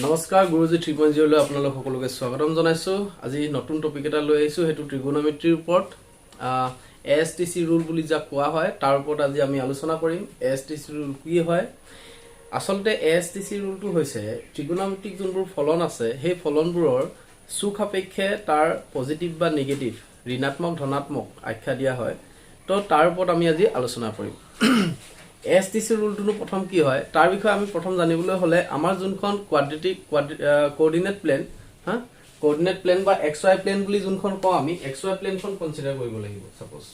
নমস্কাৰ গুৰুজি 3.0 লৈ আপোনালোক সকলোকে স্বাগতম জনাইছো। আজি নতুন টপিক এটা লৈ আহিছো, হেতু ট্ৰিগোনোমেট্ৰিৰ ওপৰত এএসটিসি ৰুল বুলি যাক কোৱা হয় তাৰ ওপৰত আজি আমি আলোচনা কৰিম। এএসটিসি ৰুল কি হয়? আসলতে এএসটিসি ৰুলটো হৈছে ট্ৰিগোনোমেট্ৰিক যোনবোৰ ফলন আছে সেই ফলনবোৰৰ সুসাপেক্ষে তাৰ পজিটিভ বা নেগেটিভ ঋণাত্মক ধনাত্মক আখ্যা দিয়া হয়। তো তাৰ ওপৰত আমি আজি আলোচনা কৰিম। এএসটিসি ৰুলটো প্ৰথম কি হয় তাৰ বিষয়ে আমি প্ৰথম জানিবলৈ হলে আমাৰ যোনখন quadratic coordinate plane coordinate plane বা XY প্লেন বুলি যোনখন কওঁ আমি XY প্লেনখন কনসিডাৰ কৰিব লাগিব। সাপোজ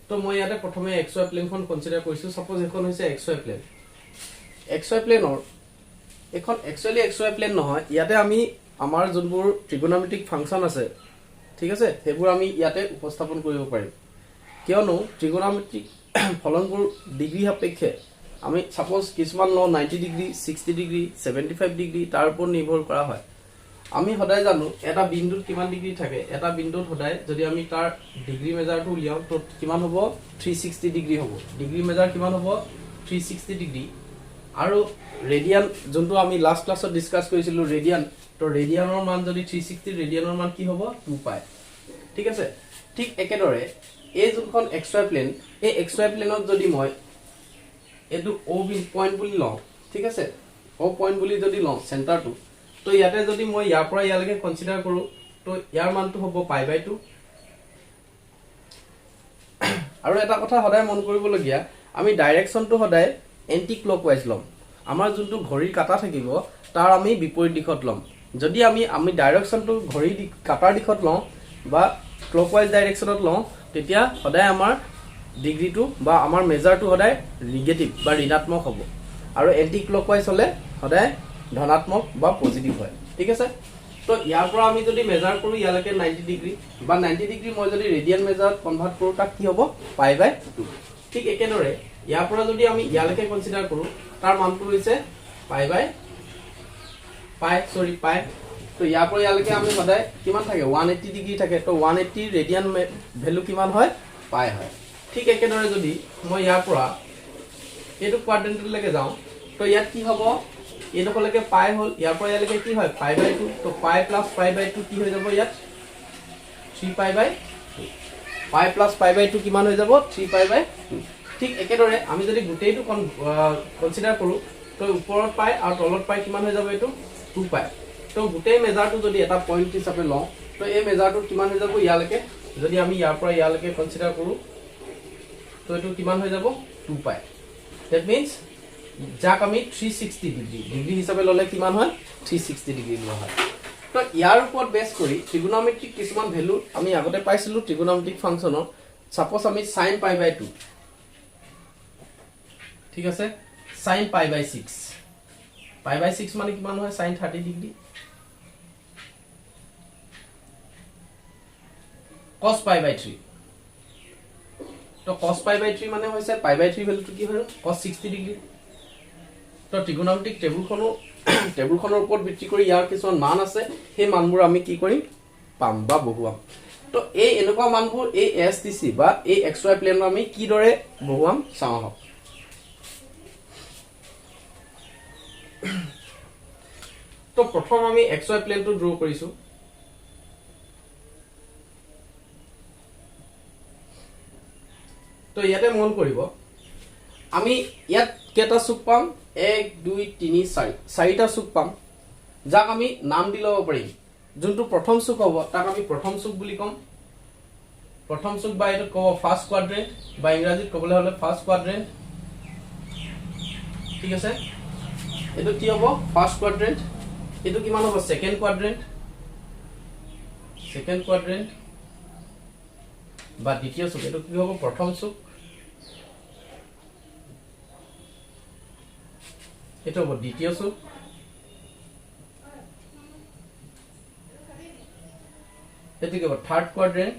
তো মই ইয়াতে প্ৰথমে XY প্লেনখন কনসিডাৰ কৰিছো। সাপোজ এখন হৈছে XY প্লেন। XY প্লেনৰ এখন একচুয়ালি XY প্লেন নহয়, ইয়াতে আমি আমাৰ যোনবোৰ ট্ৰিগোনোমেট্ৰিক ফাংচন আছে ঠিক আছে সেইবোৰ আমি ইয়াতে উপস্থাপন কৰিব পাৰিম। কিয়নো ট্ৰিগোনোমেট্ৰিক ফলনবোৰ ডিগ্ৰী সাপেক্ষে আমি সাপোজ কিছুমান ল 90 ডিগ্ৰী 60 ডিগ্ৰী 75 ডিগ্ৰী তাৰ ওপৰত নিৰ্ভৰ কৰা হয়। আমি সদায় জানো এটা বিন্দুত কিমান ডিগ্ৰী থাকে, এটা বিন্দুত সদায় যদি আমি তাৰ ডিগ্ৰী মেজাৰটো উলিয়াও তো কিমান হ'ব 360 ডিগ্ৰী হ'ব। ডিগ্ৰী মেজাৰ কিমান হ'ব 360 ডিগ্ৰী। আৰু ৰেডিয়ান যোনটো আমি লাষ্ট ক্লাছত ডিসকাস কৰিছিলো ৰেডিয়ান, তো ৰেডিয়ানৰ মান যদি 360 ৰেডিয়ানৰ মান কি হ'ব 2 পাই। ঠিক আছে, ঠিক একেদৰে এই যোনখন XY প্লেন এই XY প্লেনত যদি মই এটো O পয়েন্ট বুলি লওঁ, ঠিক আছে O পয়েন্ট বুলি যদি লওঁ সেন্টাৰটো, তো ইয়াতে যদি মই ইয়াৰ পৰা ইয়ালৈকে কনসিডাৰ কৰো তো ইয়াৰ মানটো হ'ব π/2। আৰু এটা কথা সদায় মন কৰিবলগীয়া, আমি ডাইৰেকশনটো সদায় এন্টি ক্লকৱাইজ লম। আমাৰ যোনটো ঘড়ীৰ কাটা থাকিব তাৰ আমি বিপৰীত দিশত লম। যদি আমি ডাইৰেকশনটো ঘড়ীৰ কাটাৰ দিশত লওঁ বা ক্লকৱাইজ ডাইৰেকশনত লওঁ তেতিয়া সদায় আমাৰ ডিগ্ৰীটো বা আমাৰ মেজাৰটো সদায় নেগেটিভ বা ঋণাত্মক হ'ব, আৰু এন্টি ক্লকৱাইজ হলে সদায় ধনাত্মক বা পজিটিভ হয়। ঠিক আছে, তো ইয়াৰ পৰা আমি যদি মেজাৰ কৰো ইয়ালৈকে 90 ডিগ্ৰী বা 90 ডিগ্ৰী মই যদি ৰেডিয়ান মেজাৰত কনভাৰ্ট কৰো তাক কি হ'ব π/2। ঠিক একেদৰে ইয়াৰ পৰা যদি আমি ইয়ালৈকে কনসিডাৰ কৰো তাৰ মানটো হৈছে π। তো ইয়াৰ পৰা ইয়ালৈকে আমি সদায় কিমান থাকে 180 ডিগ্ৰী থাকে, তো 180 ৰেডিয়ান ভ্যালু কিমান হয় π হয়। ঠিক একেদৰে যদি মই ইয়াৰ পৰা এইটো কোৱাড্ৰেন্টলৈকে যাওঁ তো ইয়াত কি হ'ব এইডোখৰলৈকে π হ'ল, ইয়াৰ পৰা ইয়ালৈকে কি হয় π/2। তো π + π/2 কি হৈ যাব ইয়াত 3π/2। π + π/2 কিমান হৈ যাব 3π/2। ঠিক একেদৰে আমি যদি গোটেইটো কনসিডাৰ কৰো তো ওপৰত π আৰু তলত π কিমান হৈ যাব এইটো 2π। তো গোটেই মেজাৰটো যদি এটা পয়েন্ট হিচাপে লওঁ তো এই মেজাৰটো কিমান হৈ যাব ইয়ালৈকে, যদি আমি ইয়াৰ পৰা ইয়ালৈকে কনসিডাৰ কৰো তো এইটো কিমান হৈ যাব 2π। দ্যাট মিন্স যাক আমি 360 ডিগ্ৰী হিচাপে ললে কিমান হয় 360 ডিগ্ৰী লোৱা হয়। তো ইয়াৰ ওপৰত বেস কৰি ট্ৰিগোনোমেট্ৰিক কিছুমান ভ্যালু আমি আগতে পাইছিলো ট্ৰিগোনোমেট্ৰিক ফাংচনৰ। সাপোজ আমি sin π/2, ঠিক আছে sin π/6, π/6 মানে কিমান হয় sin 30 ডিগ্ৰী, cos π/3। তো cos π/3 মানে হৈছে π/3 ভ্যালুটো কি হয় cos 60 ডিগ্ৰী। তো ট্ৰিগোনোমেট্ৰিক টেবুলখনৰ ওপৰত ভিত্তি কৰি ইয়াৰ কিছুমান মান আছে, সেই মানবোৰ আমি কি কৰিম পাম বা বহুৱাম। তো এই এনেকুৱা মানবোৰ এই এএসটিসি বা এই XY প্লেনত আমি কি দৰে বহুৱাম চাওঁ আহক। তো প্ৰথম আমি XY প্লেনটো ড্ৰ কৰিছো। তো ইয়াতে মন কৰিব আমি ইয়াত কেইটা চুক পাম 1 2 3 4 চাৰিটা চুক পাম, যাক আমি নাম দি ল'ব পাৰিম। যোনটো প্ৰথম চুক হ'ব তাক আমি প্ৰথম চুক বুলি ক'ম। প্ৰথম চুক বা এইটো ক'ব ফাৰ্স্ট কোৱাড্ৰেন্ট বা ইংৰাজীত ক'বলৈ হ'লে ফাৰ্স্ট কোৱাড্ৰেন্ট। ঠিক আছে, এইটো কি হ'ব ফাৰ্স্ট কোৱাড্ৰেন্ট। এইটো কিমান হ'ব সেকেন্ড কোৱাড্ৰেন্ট বা দ্বিতীয় চুক। এইটো কি হ'ব প্ৰথম চুক, এইটো হ'ব দ্বিতীয় চুক, এইটো কি হ'ব থাৰ্ড কোৱাড্ৰেন্ট,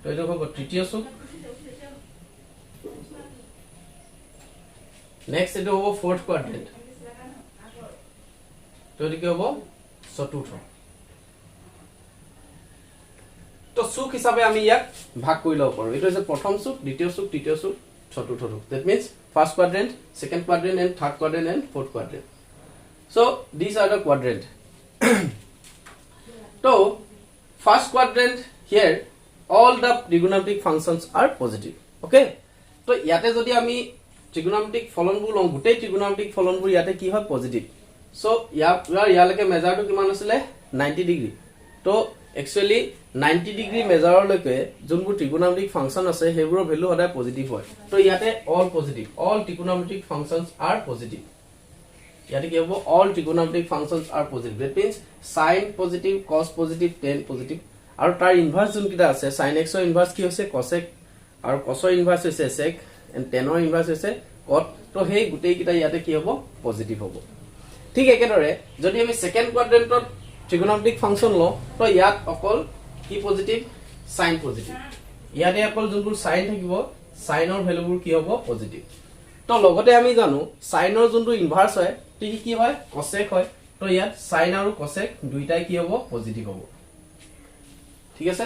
তো এইটো হ'ব তৃতীয় চুক। নেক্সট এইটো হ'ব ফোর্থ কোয়াড্রেন্ট, তো এইটো কি হ'ব চতুৰ্থ। তো চুক হিচাপে আমি ইয়াক ভাগ কৰি ল'ব পাৰো। এইটো হৈছে প্ৰথম চুক, দ্বিতীয় চুক, তৃতীয় চুক, চতুৰ্থটো that means first quadrant, second quadrant and third quadrant and fourth quadrant. So these are the quadrant. So first quadrant here all the trigonometric functions are positive. Okay, so ইয়াতে যদি আমি trigonometric ফলনবোৰ লওঁ গোটেই trigonometric ফলনবোৰ ইয়াতে কি হয় positive so ইয়ালৈকে মেজাৰটো কিমান আছিল 90 ডিগ্ৰী তো একচুয়ালি 90 ডিগ্ৰী মেজাৰলৈকে যোনবোৰ trigonometric ফাংচন আছে হেবোৰৰ ভ্যালু সদায় পজিটিভ হয় তো ইয়াতে all positive all trigonometric functions are positive ইয়াতে কি হ'ব all trigonometric functions are positive that means sin positive cos positive tan positive আৰু তাৰ ইনভাৰ্স যোনকিটা আছে sin x ৰ ইনভাৰ্স কি হৈছে cos x আৰু cos ৰ ইনভাৰ্স হৈছে sec and tan ৰ ইনভার্স হৈছে cot তো হেই গুটেই কিটা ইয়াতে কি হ'ব পজিটিভ হ'ব ঠিক একেদৰে যদি আমি সেকেন্ড কোয়াড্ৰেন্টত trigonometric ফাংচন ল তো ইয়াত অকল কি পজিটিভ sin পজিটিভ ইয়াতে অকল যোনবোৰ sin থাকিব sin ৰ ভ্যালুবোৰ কি হ'ব পজিটিভ তো লগতে আমি জানো sin ৰ যোনটো ইনভাৰ্স হয় ঠিক কি হয় cosec হয় তো ইয়াত sin আৰু cosec দুইটাই কি হ'ব পজিটিভ হ'ব ঠিক আছে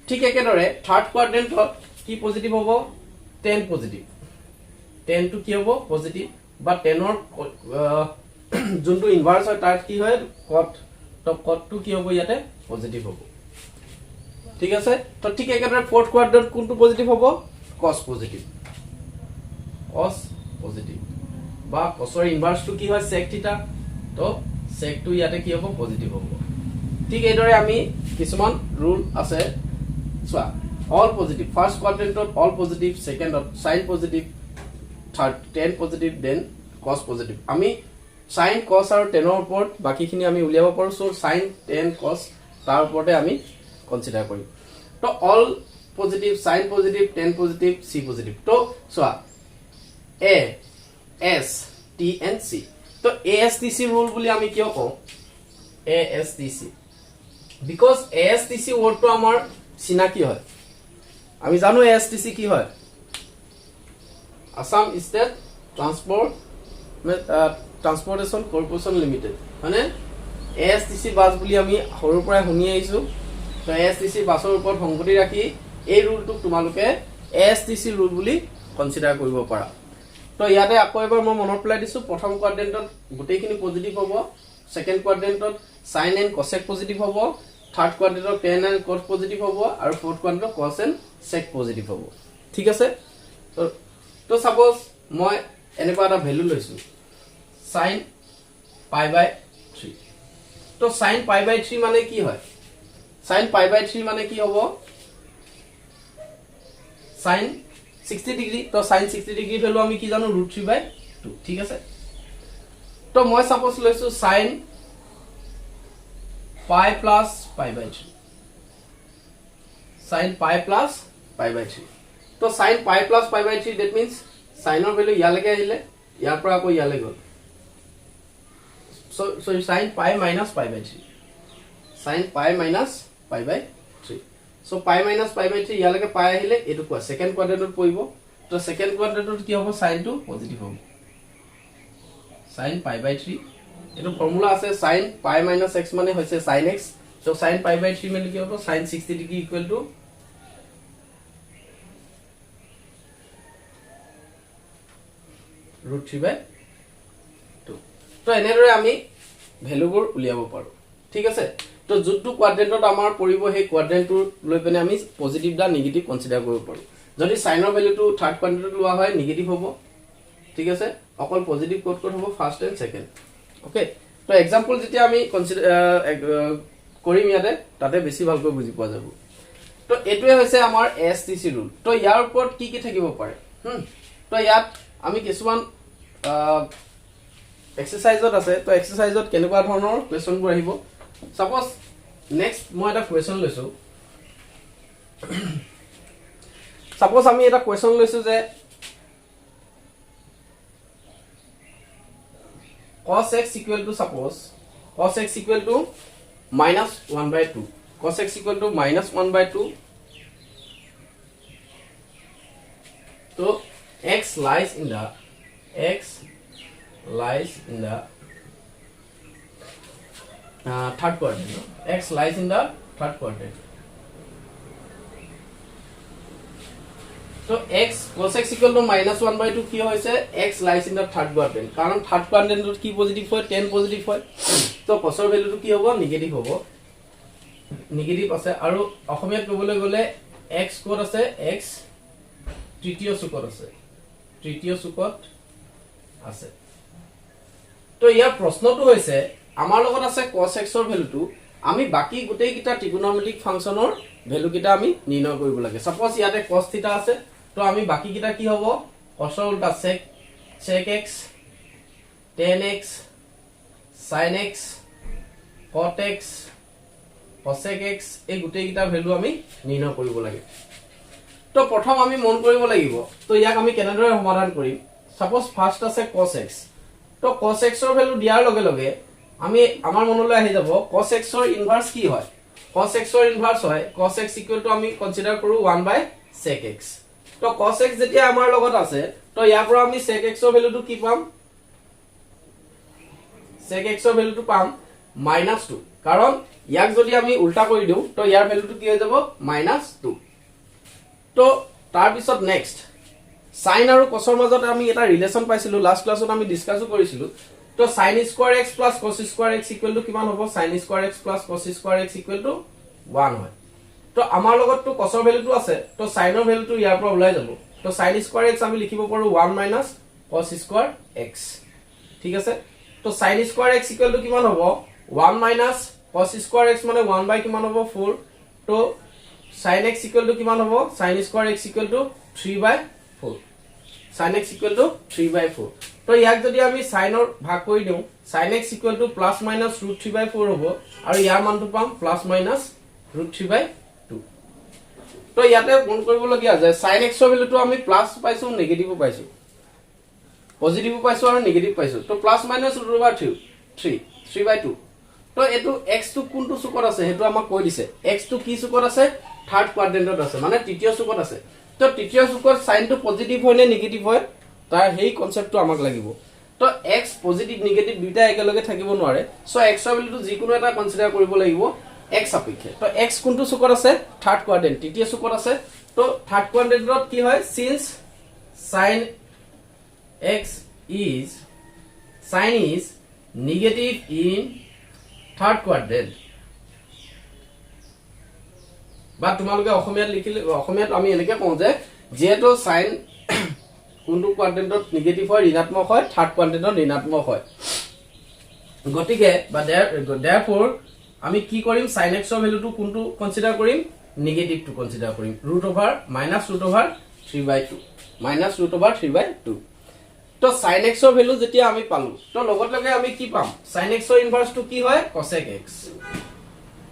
ঠিক একেদৰে থাৰ্ড কোয়াড্ৰেন্টত কি পজিটিভ হ'ব tan পজিটিভ tan টু কি হ'ব পজিটিভ বা tan ৰ যোনটো ইনভাৰ্স হয় তাৰ কি হয় cot তো cot টু কি হ'ব ইয়াতে পজিটিভ হ'ব ঠিক আছে তো ঠিক একেদৰে ফোর্থ কোয়াড্রেন্ট কোনটো পজিটিভ হ'ব cos পজিটিভ cos পজিটিভ বা cos ৰ ইনভার্স টু কি হয় sec থিটা তো sec টু ইয়াতে কি হ'ব পজিটিভ হ'ব ঠিক এইদৰে আমি কিছুমান রুল আছে সোয়া অল পজিটিভ ফার্স্ট কোয়াড্রেন্টত অল পজিটিভ সেকেন্ডত sin positive third tan positive then cos positive আমি sin cos আৰু tan ৰ ওপৰত বাকিখিনি আমি উলিয়াব পাৰো সো sin tan cos তাৰ ওপৰতে আমি কনসিডাৰ কৰিম তো all positive sin positive tan positive c positive তো সোয়া a s t and c তো astc রুল বুলি আমি কিয় কওঁ astc because astc ওয়ার্ডটো আমাৰ চিনাকি হয় আমি জানো astc কি হয় আসাম স্টেট ট্ৰান্সপোৰ্টেশন কৰ্পোৰেচন লিমিটেড মানে astc বাস বুলি আমি সৰুৰ পৰা শুনি আহিছো তো astc বাসৰ ওপৰত সংগতি ৰাখি এই ৰুলটো তোমালোকে astc ৰুল বুলি কনসিডাৰ কৰিব পাৰা তো ইয়াতে আকৌ এবাৰ মই মনত পেলাই দিছো প্ৰথম কোয়াড্ৰেন্টত গোটেইখিনি পজিটিভ হ'ব সেকেন্ড কোয়াড্ৰেন্টত sin and cosec পজিটিভ হ'ব থাৰ্ড কোয়াড্ৰেন্টত tan and cos পজিটিভ হ'ব আৰু ফোর্থ কোয়াড্রেন্টত cos and sec পজিটিভ হ'ব ঠিক আছে তো সাপোজ মই এনেকুৱা এটা ভ্যালু লৈছো sin pi/3 তো sin pi/3 মানে কি হয় sin pi/3 মানে কি হ'ব sin 60 ডিগ্ৰী তো sin 60 ডিগ্ৰী ভ্যালু আমি কি জানো √3/2 ঠিক আছে তো মই সাপোজ লৈছো sin pi plus pi/3 sin pi plus pi/3 তো sin pi plus pi/3 that means sin ৰ ভ্যালু ইয়ালৈকে আহিলে ইয়াৰ পৰা আকৌ ইয়ালৈ গল so sin pi minus pi/3 sin pi minus pi/3 so pi minus pi/3 ইয়ালৈকে pi আহিলে এটো কোৱা সেকেন্ড কোয়াড্ৰেন্টত পৰিব তো সেকেন্ড কোয়াড্রেন্টত কি হ'ব sin টো পজিটিভ হ'ব sin pi/3 এটো ফর্মুলা আছে sin pi minus x মানে হৈছে sin x so sin pi/3 মানে কি হ'ব sin 60 ডিগ্ৰী ইকুৱেল টু √3/2 তো এনেদৰে আমি ভ্যালুবোৰ উলিয়াব পাৰো ঠিক আছে তো যোনটো কোয়াড্ৰেন্টত আমাৰ পৰিব সেই কোয়াড্ৰেন্টটো লৈ পেনে আমি পজিটিভ বা নেগেটিভ কনসিডাৰ কৰিব পাৰো যদি sin ৰ ভ্যালুটো থাৰ্ড কোয়াড্ৰেন্টত লোৱা হয় নেগেটিভ হ'ব ঠিক আছে অকল পজিটিভ কোড হ'ব ফার্স্ট এন্ড সেকেন্ড ওকে তো एग्जांपल যেতিয়া আমি কৰিম ইয়াতে তাতে বেছি ভালকৈ বুজি পোৱা যাব তো এটোৱে হৈছে আমাৰ STC ৰুল তো ইয়াৰ ওপৰত কি কি থাকিব পাৰে তো ইয়াত আমি কিছুমান এক্সাৰসাইজত আছে তো এক্সাৰসাইজত কেনেকুৱা ধৰণৰ কোৱেশ্চনবোৰ আহিব সাপোজ নেক্সট মই এটা কোৱেশ্চন লৈছো সাপোজ আমি এটা কোৱেশ্চন লৈছো যে cos x equal to suppose cos x equal to minus 1/2 cos x equal to minus 1/2 so x lies in the third quadrant x lies in the third quadrant তো x cos x -1/2 কি হৈছে x lies in the third quadrant কাৰণ third কোৱাড্ৰেন্টত কি positive হয় 10 positive হয় তো cos ৰ ভ্যালুটো কি হ'ব নিগেটিভ হ'ব নিগেটিভ আছে আৰু অসমীয়াত ক'বলৈ গ'লে x ক'ত আছে x তৃতীয় চুকত আছে তো ইয়াৰ প্ৰশ্নটো হৈছে আমাৰ লগত আছে cos x ৰ ভ্যালুটো আমি বাকি গোটেই কিটা ট্ৰিগোনোমেট্ৰিক ফাংচনৰ ভ্যালু কিটা আমি নিৰ্ণয় কৰিব লাগে সাপোজ ইয়াতে cos θ আছে তো আমি বাকি কিটা কি হ'ব cos ৰ উল্টা sec x tan x sin x cot x cosec x এই গোটেই কিটা ভ্যালু আমি নিৰ্ণয় কৰিব লাগে তো প্ৰথম আমি মন কৰিব লাগিব তো ইয়াক আমি কেনেদৰে সমাধান কৰিম সাপোজ ফাৰ্স্ট আছে cos x তো cos x ৰ ভ্যালু দিয়াৰ লগে লগে আমি আমাৰ মনলৈ আহি যাব cos x ৰ ইনভাৰ্স কি হয় cos x ৰ ইনভাৰ্স হয় cos x আমি কনসিডাৰ কৰো 1/sec x তো cos x যেতিয়া আমাৰ লগত আছে তো ইয়াৰ পৰা আমি sec x ৰ ভ্যালুটো কি পাম sec x ৰ ভ্যালুটো পাম -2 কাৰণ ইয়াক যদি আমি উল্টা কৰি দিও তো ইয়াৰ ভ্যালুটো কি হৈ যাব -2 তো তাৰ পিছত নেক্সট sin আৰু cos ৰ মাজত আমি এটা ৰিলেচন পাইছিলো লাষ্ট ক্লাছত আমি ডিসকাসও কৰিছিলো তো sin square x + cos square x কিমান হ'ব sin square x + cos square x 1 হয় তো আমাৰ লগত তো cos ৰ ভ্যালুটো আছে তো sin ৰ ভ্যালুটো ইয়াৰ পৰা ওলাই যাব তো sin স্কয়াৰ x আমি লিখিব পাৰো 1 - cos স্কয়াৰ x ঠিক আছে তো sin স্কয়াৰ x কিমান হ'ব 1 - cos স্কয়াৰ x মানে 1 কিমান হ'ব 4 তো sin x কিমান হ'ব sin square x 3/4 sin x 3/4 তো ইয়াক যদি আমি sin ৰ ভাগ কৰি দিও sin x +- হ'ব আৰু ইয়াৰ মানটো পাম +- তো ইয়াতে মন কৰিবলগীয়া যে sin x ৰ ভ্যালুটো আমি প্লাস পাইছো নেগেটিভো পাইছো পজিটিভো পাইছো আৰু নেগেটিভ পাইছো তো +-√3/2 তো এটো x টো কোনটো চুকত আছে হেতু আমাক কৈ দিছে x টো কি চুকত আছে থাৰ্ড কোৱাড্ৰেন্টত আছে মানে তৃতীয় চুকত আছে তো তৃতীয় চুকত সাইন টো পজিটিভ হয় নে নেগেটিভ হয় তাৰ হেই কনসেপ্টটো আমাক লাগিব তো x পজিটিভ নেগেটিভ দুইটা একেলগে থাকিব নোৱাৰে সো x ৰ ভ্যালুটো যিকোনো এটা কনসিডাৰ কৰিব লাগিব x সাপেক্ষে তো x কোনটো চুকত আছে থাৰ্ড কোৱাড্ৰেন্ট তৃতীয় চুকত আছে তো থাৰ্ড কোৱাড্ৰেন্টত কি হয় since sin x is negative in third quadrant বা তোমালোকে অসমীয়াত লিখিলে অসমীয়াত আমি এনেকে কওঁ যে যেটো sin কোনটো কোৱাড্ৰেন্টত নেগেটিভ হয় ঋণাত্মক হয় থাৰ্ড কোৱাড্ৰেন্টত ঋণাত্মক হয় গতিকে বা therefore আমি কি কৰিম sin x ৰ ভ্যালুটো কোনটো কনসিডাৰ কৰিম নেগেটিভটো কনসিডাৰ কৰিম -√3/2 তো sin x ৰ ভ্যালু যেতিয়া আমি পালো তো লগত লগে আমি কি পাম sin x ৰ ইনভাৰ্সটো কি হয় cosec x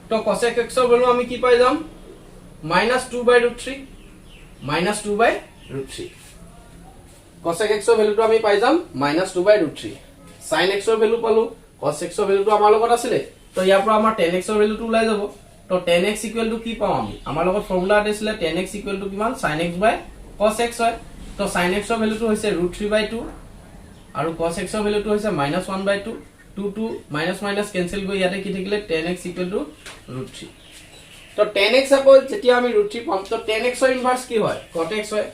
তো cosec x ৰ ভ্যালু আমি কি পাই যাম -2/√3 cosec x ৰ ভ্যালুটো আমি পাই যাম -2/√3 sin x ৰ ভ্যালু পালো cos x ৰ ভ্যালুটো আমাৰ লগত আছিল তো ইয়াৰ পৰা আমাৰ tan x ৰ ভ্যালুটো ওলাই যাব তো tan x কি পাম আমি আমাৰ লগত ফৰ্মুলা আছিল tan x কিমান sin x/cos x হয় তো sin x ৰ ভ্যালুটো হৈছে √3/2 আৰু cos x ৰ ভ্যালুটো হৈছে -1/2 2 মাইনাস কেনসেল গৈ ইয়াতে কি থাকিলে tan x √3 তো tan x আকৌ যেতিয়া আমি √3 পাম তো tan x ৰ ইনভাৰ্স কি হয় cot x হয়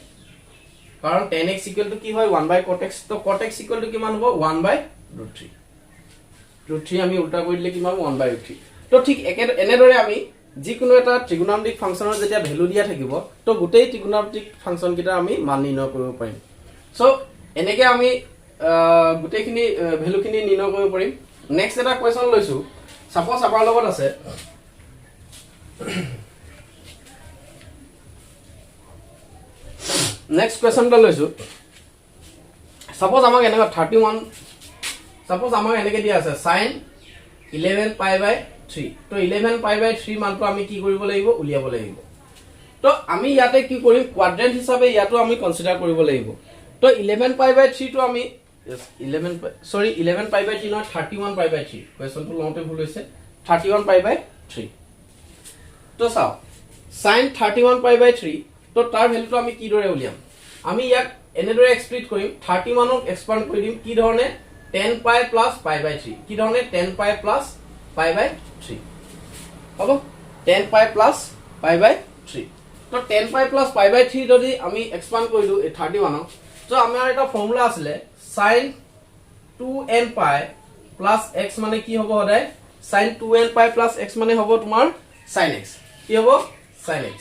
কাৰণ tan x কি হয় 1/cot x তো cot x কিমান হ'ব 1/√3 √3 আমি উল্টা কৰি দিলে কিমান 1/√3 তো ঠিক এনেদৰে আমি যিকোনো এটা ট্ৰিগোনোমেট্ৰিক ফাংচনৰ যেতিয়া ভ্যালু দিয়া থাকিব তো গোটেই ট্ৰিগোনোমেট্ৰিক ফাংচন কিটা আমি মান নিৰ্ণয় কৰিব পাৰিম সো এনেকে আমি গোটেইখিনি ভ্যালুখিনি নিৰ্ণয় কৰিব পাৰিম নেক্সট এটা কোৱেশ্চন লৈছো সাপোজ আমাৰ লগত আছে নেক্সট কোৱেশ্চনটা লৈছো সাপোজ আমাক এনেকা 31 সাপোজ আমাক এনেকে দিয়া আছে sin 11π/3 তো 11π/3 মানটো আমি কি কৰিব লাগিব উলিয়াব লাগিব তো আমি ইয়াতে কি কৰিম কোৱাড্ৰেন্ট হিচাপে ইয়াটো আমি কনসিডাৰ কৰিব লাগিব তো 11π/3 টো আমি 11π/3 নহয় 31π/3 কোৱেশ্চনটো লওঁতে ভুল হৈছে 31π/3 তো চাও sin 31π/3 তো তাৰ ভ্যালুটো আমি কি দৰে উলিয়াম আমি ইয়াক এনেদৰে এক্সপ্লিট কৰিম 31 ক এক্সপান্ড কৰি দিম কি ধৰণে 10π + π/3 কি ধৰণে 10π + π/3 হ'ব 10π + π/3 তো 10 পাই প্লাস পাই বাই 3 যদি আমি এক্সপান্ড কৰিলো এই 31 তো আমাৰ এটা ফৰ্মুলা আছিলে sin 2n পাই প্লাস x মানে কি হ'ব হদাই sin 2n পাই প্লাস x মানে হ'ব তোমাৰ sin x কি হ'ব sin x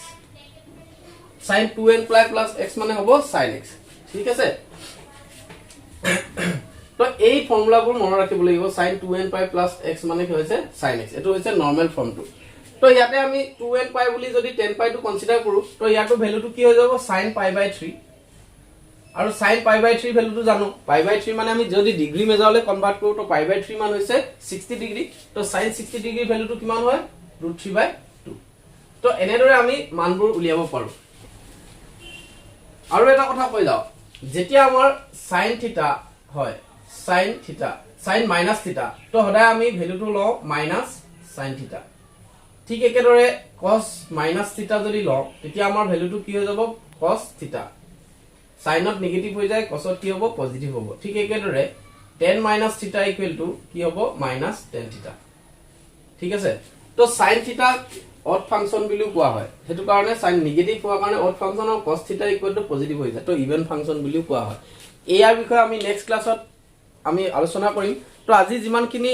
sin 2n পাই প্লাস x মানে হ'ব sin x ঠিক আছে তো এই ফৰ্মুলাবোৰ মনত ৰাখিব লাগিব sin 2n পাই প্লাস x মানে কি হৈছে sin x এটো হৈছে নরমাল ফৰ্মটো তো ইয়াতে আমি 2n পাই বুলি যদি 10 পাই টু কনসিডাৰ কৰো তো ইয়াটো ভ্যালুটো কি হৈ যাব sin পাই বাই 3 আৰু sin পাই বাই 3 ভ্যালুটো জানো পাই বাই 3 মানে আমি যদি ডিগ্ৰী মেজাৰলে কনভাৰ্ট কৰো তো পাই বাই 3 মান হৈছে 60 ডিগ্ৰী তো sin 60 ডিগ্ৰী ভ্যালুটো কিমান হয় √3/2 তো এনেদৰে আমি মানবোৰ উলিয়াব পাৰো আৰু এটা কথা কৈ যাও যেতিয়া আমাৰ sin থিটা হয় sin থিটা sin মাইনাস থিটা তো হদাই আমি ভ্যালুটো লও মাইনাস sin থিটা ঠিক একেদৰে cos মাইনাস থিটা যদি লও তেতিয়া আমাৰ ভ্যালুটো কি হৈ যাব cos থিটা সাইনত নেগেটিভ হৈ যায় cosত কি হ'ব পজিটিভ হ'ব ঠিক একেদৰে tan মাইনাস থিটা ইকুৱেল টু কি হ'ব মাইনাস tan থিটা ঠিক আছে তো sin থিটা অড ফাংশন বুলিও কোৱা হয় হেতু কাৰণে sin নেগেটিভ হোৱাৰ কাৰণে অড ফাংশন আৰু cos থিটা ইকুৱেল টু পজিটিভ হৈ যায় তো ইভেন ফাংশন বুলিও কোৱা হয় এয়াৰ বিষয়ে আমি নেক্সট ক্লাছত আমি আলোচনা কৰিম তো আজি যিমানখিনি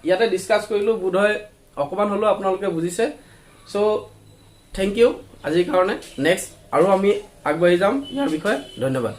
ইয়াতে ডিসকাস কৰিলো বুধয় অকমান হলো আপোনালোকে বুজিছে সো থ্যাংক ইউ আজিৰ কাৰণে নেক্সট আৰু আমি আগবাঢ়ি যাম ইয়াৰ বিষয়ে ধন্যবাদ